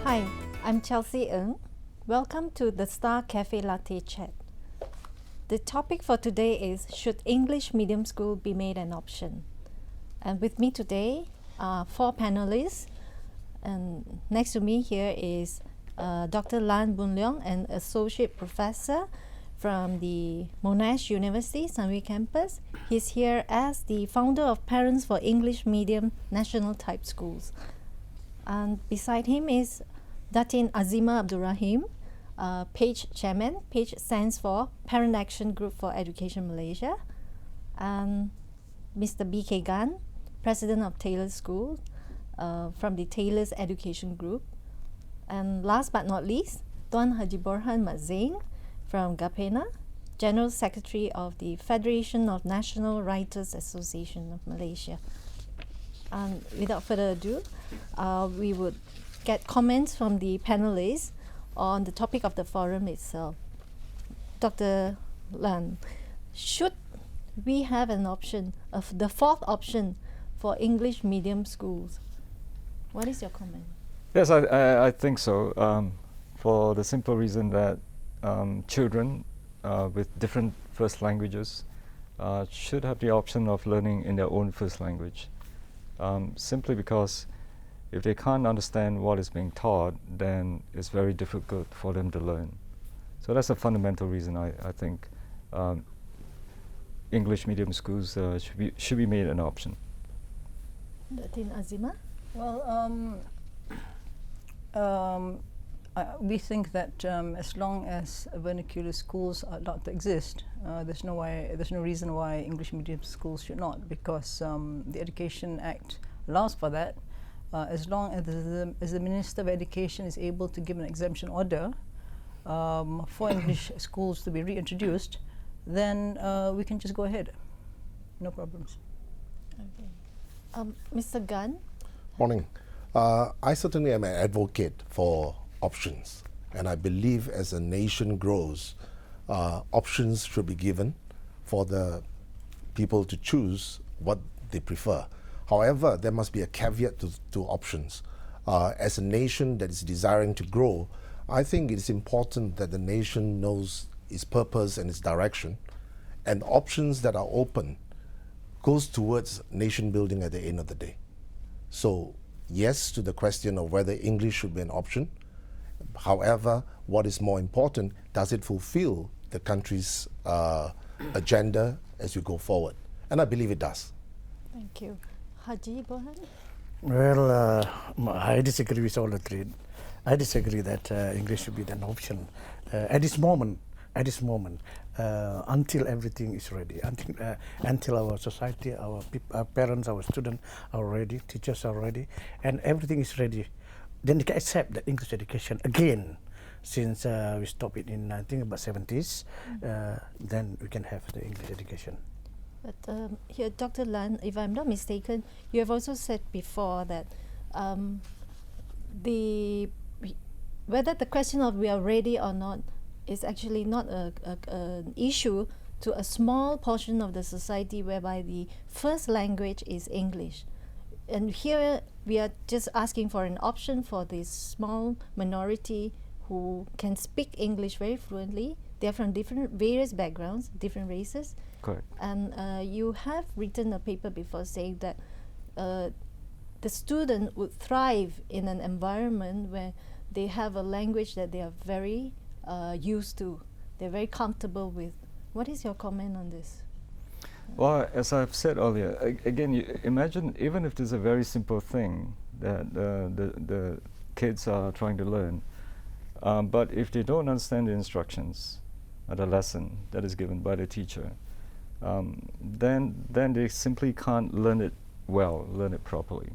Hi, I'm Chelsea Ng. Welcome to the Star Cafe Latte Chat. The topic for today is, should English medium school be made an option? And with me today are four panelists. And next to me here is Dr. Lan Boon Leong, an associate professor from the Monash University, Sunway campus. He's here as the founder of Parents for English Medium National Type Schools. And beside him is Datin Azima Abdurrahim, PAGE chairman. PAGE stands for Parent Action Group for Education Malaysia. And Mr. B.K. Gan, president of Taylor's School from the Taylor's Education Group. And last but not least, Tuan Haji Borhan Mat Zain from GAPENA, General Secretary of the Federation of National Writers Association of Malaysia. And without further ado, we would get comments from the panelists on the topic of the forum itself. Dr. Lan, should we have an option, of the fourth option for English medium schools? What is your comment? Yes, I think so, for the simple reason that children with different first languages should have the option of learning in their own first language. Simply because if they can't understand what is being taught, then it's very difficult for them to learn. So that's a fundamental reason I think English medium schools should be made an option. Datin Azima? Well, we think that as long as vernacular schools are allowed to exist, there's no reason why English medium schools should not, because the Education Act allows for that. As long as the Minister of Education is able to give an exemption order for English schools to be reintroduced, then we can just go ahead. No problems. Okay. Mr. Gan? Morning. I certainly am an advocate for options, and I believe as a nation grows, options should be given for the people to choose what they prefer. However, there must be a caveat to options. As a nation that is desiring to grow, I think it is important that the nation knows its purpose and its direction, and options that are open goes towards nation building at the end of the day. So yes to the question of whether English should be an option. However, what is more important, does it fulfill the country's agenda as we go forward? And I believe it does. Thank you. Haji Borhan? Well, I disagree with all the three. I disagree that English should be an option at this moment. Until everything is ready, until our society, our parents, our students are ready, teachers are ready, and everything is ready, then they can accept that English education again. Since we stopped it in, I think, about 70s, then we can have the English education. But here, Dr. Lan, if I'm not mistaken, you have also said before that whether the question of we are ready or not is actually not an issue to a small portion of the society whereby the first language is English. And here we are just asking for an option for this small minority who can speak English very fluently. They are from various backgrounds, different races. Correct. And you have written a paper before saying that the student would thrive in an environment where they have a language that they are very used to, they're very comfortable with. What is your comment on this? Well, as I've said earlier, again, you imagine even if there's a very simple thing that the kids are trying to learn, but if they don't understand the instructions, the lesson that is given by the teacher, then they simply can't learn it well, learn it properly.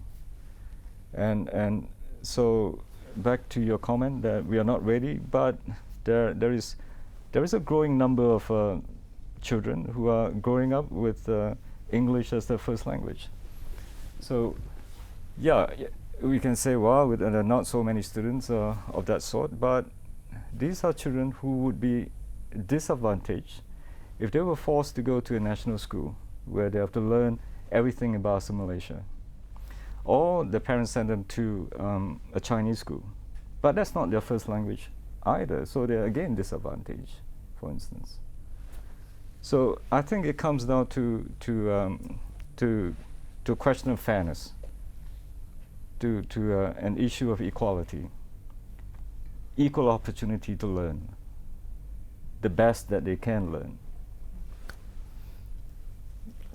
And so back to your comment that we are not ready, but there is a growing number of children who are growing up with English as their first language. So yeah, we can say, well, with not so many students of that sort, but these are children who would be disadvantaged if they were forced to go to a national school where they have to learn everything about Malaysia. Or the parents send them to a Chinese school But that's not their first language either, so they're again disadvantaged, for instance. So I think it comes down to question of fairness, to an issue of equality, equal opportunity to learn, the best that they can learn.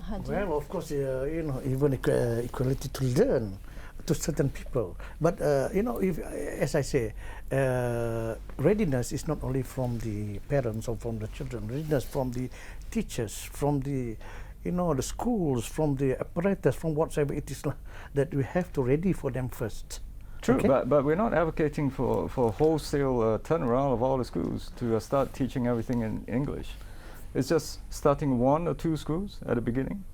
Haji? Well, of course, you know, even equality to learn to certain people. But you know, if, as I say, readiness is not only from the parents or from the children. Readiness from the teachers, from the, you know, the schools, from the apparatus, from whatsoever it is that we have to ready for them first. True, Okay? but we're not advocating for wholesale turnaround of all the schools to start teaching everything in English. It's just starting 1 or 2 schools at the beginning,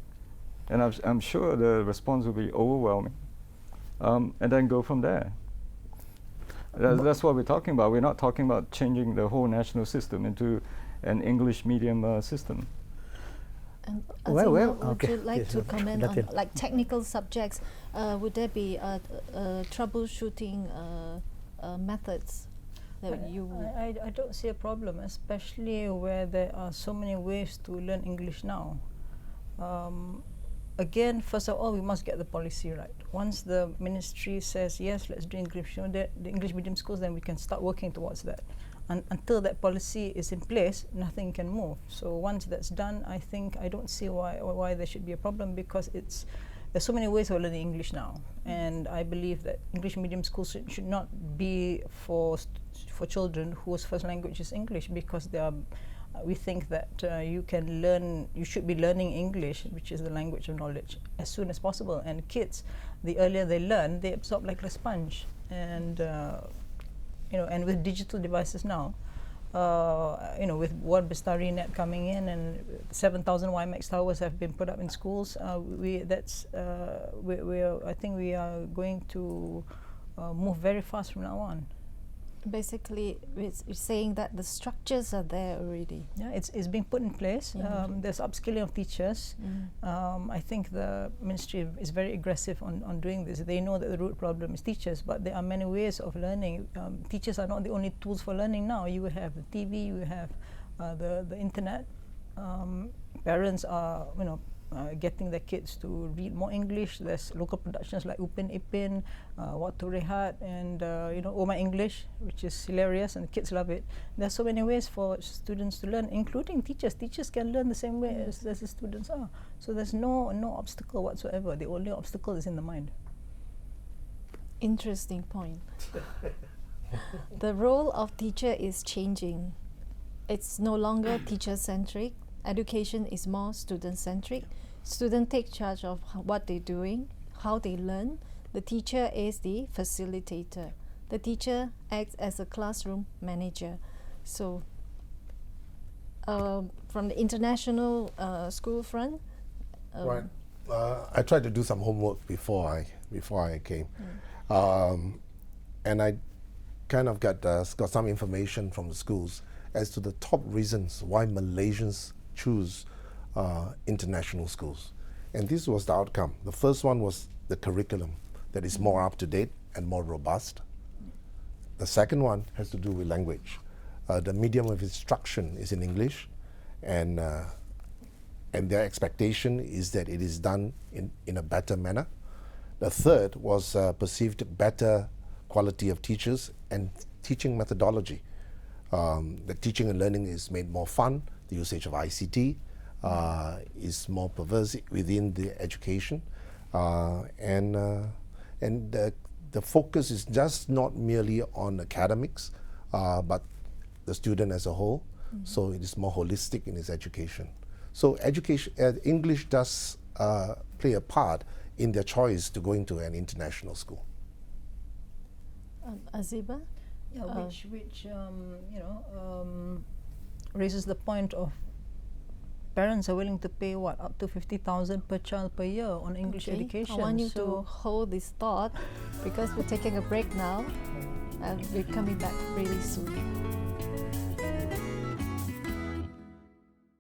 and I'm sure the response will be overwhelming, and then go from there. That's what we're talking about. We're not talking about changing the whole national system into an English medium system. And Well, Azima, would okay. you like Yes, to comment on Latin. like technical subjects? Would there be troubleshooting methods that you? I don't see a problem, especially where there are so many ways to learn English now. Again, first of all, we must get the policy right. Once the ministry says, yes, let's do English, you know, the English medium schools, then we can start working towards that. And until that policy is in place, nothing can move. So once that's done, I think I don't see why there should be a problem, because there's so many ways of learning English now. And I believe that English medium schools should not be for children whose first language is English, because they are, we think that you should be learning English, which is the language of knowledge, as soon as possible. And kids, the earlier they learn, they absorb like a sponge. And you know, and with digital devices now, you know, with Ward Bestari Net coming in and 7,000 WiMAX towers have been put up in schools, I think we are going to move very fast from now on. Basically, it's saying that the structures are there already. Yeah, it's being put in place. There's upskilling of teachers. I think the ministry is very aggressive on doing this. They know that the root problem is teachers, but there are many ways of learning. Teachers are not the only tools for learning now. You have the TV, you have the internet. Parents are, you know, getting their kids to read more English. There's local productions like Upin Ipin, Waktu Rehat, and you know, Oh My English, which is hilarious and the kids love it. There's so many ways for students to learn, including teachers. Teachers can learn the same way as the students are. So there's no obstacle whatsoever. The only obstacle is in the mind. Interesting point. The role of teacher is changing. It's no longer teacher-centric. Education is more student-centric. Students take charge of what they're doing, how they learn. The teacher is the facilitator. The teacher acts as a classroom manager. So, from the international school front, Right. I tried to do some homework before I came, and I kind of got some information from the schools as to the top reasons why Malaysians choose international schools. And this was the outcome. The first one was the curriculum that is more up to date and more robust. The second one has to do with language. The medium of instruction is in English, and their expectation is that it is done in a better manner. The third was perceived better quality of teachers and teaching methodology. The teaching and learning is made more fun. The usage of ICT is more pervasive within the education, and the focus is just not merely on academics, but the student as a whole. So it is more holistic in its education. So education, English does play a part in their choice to go into an international school. Aziba? Yeah, which you know, raises the point of parents are willing to pay what, up to 50,000 per child per year on English education. I want you to hold this thought, because we're taking a break now and we're coming back really soon.